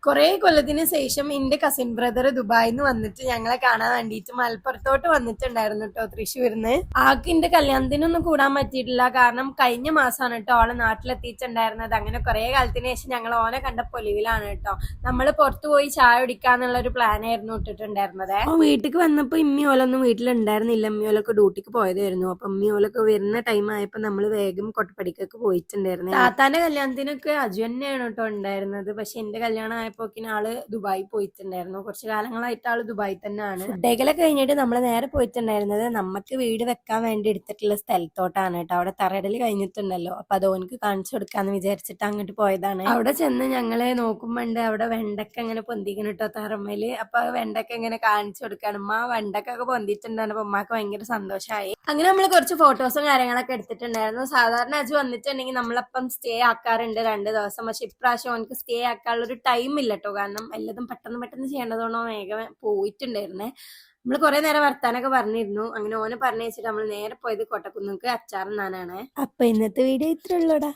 കുറെ കൊല്ലത്തിന് ശേഷം എന്റെ കസിൻ ബ്രദർ ദുബായിൽ നിന്ന് വന്നിട്ട് ഞങ്ങളെ കാണാൻ വേണ്ടിയിട്ട് മലപ്പുറത്തോട്ട് വന്നിട്ടുണ്ടായിരുന്നു കേട്ടോ, തൃശ്ശൂരിന്ന്. ആൾക്ക് എന്റെ കല്യാണത്തിനൊന്നും കൂടാൻ പറ്റിയിട്ടില്ല, കാരണം കഴിഞ്ഞ മാസമാണ് കേട്ടോ ഓളെ നാട്ടിലെത്തിയിട്ടുണ്ടായിരുന്നത്. അങ്ങനെ കുറെ കാലത്തിന് ശേഷം ഞങ്ങൾ ഓനെ കണ്ട പൊലിവിലാണ് കേട്ടോ. നമ്മള് പുറത്തു പോയി ചായ കുടിക്കാന്നുള്ള ഒരു പ്ലാൻ ആയിരുന്നു ഇട്ടിട്ടുണ്ടായിരുന്നത്. അപ്പൊ വീട്ടിലേക്ക് വന്നപ്പോ ഇമ്മിയോലൊന്നും വീട്ടിലുണ്ടായിരുന്നില്ല, ഇമ്മിയോലൊക്കെ ഡ്യൂട്ടിക്ക് പോയതായിരുന്നു. അപ്പൊ ഇമ്മിയോലൊക്കെ വരുന്ന ടൈം ആയപ്പോ നമ്മള് വേഗം കൊട്ടപ്പടിക്കൊക്കെ പോയിട്ടുണ്ടായിരുന്നു. താത്താന്റെ കല്യാണത്തിനൊക്കെ അജു തന്നെയാണ് കേട്ടോ ഉണ്ടായിരുന്നത്. പക്ഷെ എന്റെ കല്യാണം ആയപ്പോക്കിന് ആള് ദുബായി പോയിട്ടുണ്ടായിരുന്നു. കുറച്ച് കാലങ്ങളായിട്ട് ആള് ദുബായി തന്നെയാണ്. ഫുഡേകളൊക്കെ കഴിഞ്ഞിട്ട് നമ്മള് നേരെ പോയിട്ടുണ്ടായിരുന്നത് നമുക്ക് വീട് വെക്കാൻ വേണ്ടി എടുത്തിട്ടുള്ള സ്ഥലത്തോട്ടാണ് കേട്ടോ. അവിടെ തറയിടല് കഴിഞ്ഞിട്ടുണ്ടല്ലോ, അപ്പൊ അത് ഓനക്ക് കാണിച്ചു കൊടുക്കാന്ന് വിചാരിച്ചിട്ട് അങ്ങോട്ട് പോയതാണ്. അവിടെ ചെന്ന് ഞങ്ങള് നോക്കുമ്പോണ്ട് അവിടെ വെണ്ടക്ക ഇങ്ങനെ പൊന്തിക്കണം കേട്ടോ തറമ്മല്. അപ്പൊ വെണ്ടക്ക ഇങ്ങനെ കാണിച്ചു കൊടുക്കാണ്. ഉമ്മ വെണ്ടക്ക ഒക്കെ പൊന്തിയിട്ടുണ്ടാണ്. അപ്പൊ ഉമ്മാക്ക് ഭയങ്കര സന്തോഷമായി. അങ്ങനെ നമ്മള് കുറച്ച് ഫോട്ടോസും കാര്യങ്ങളൊക്കെ എടുത്തിട്ടുണ്ടായിരുന്നു. സാധാരണ അജു വന്നിട്ടുണ്ടെങ്കിൽ നമ്മളപ്പം സ്റ്റേ ആക്കാറുണ്ട് 2 ദിവസം. പക്ഷെ ഇപ്രാവശ്യം അവനക്ക് സ്റ്റേ ആക്കാനുള്ള ഒരു ടൈം ഇല്ല കേട്ടോ, കാരണം എല്ലാതും പെട്ടെന്ന് ചെയ്യേണ്ടതുകൊണ്ടോ വേഗം പോയിട്ടുണ്ടായിരുന്നേ. നമ്മള് കുറെ നേരം വർത്താനൊക്കെ പറഞ്ഞിരുന്നു. അങ്ങനെ ഓനെ പറഞ്ഞു വെച്ചിട്ട് നമ്മൾ നേരെ പോയത് കൊട്ടക്കുന്നക്ക് അച്ചാർ നാനാണ്. അപ്പൊ ഇന്നത്തെ വീഡിയോ ഇത്ര ഉള്ളൂടാ.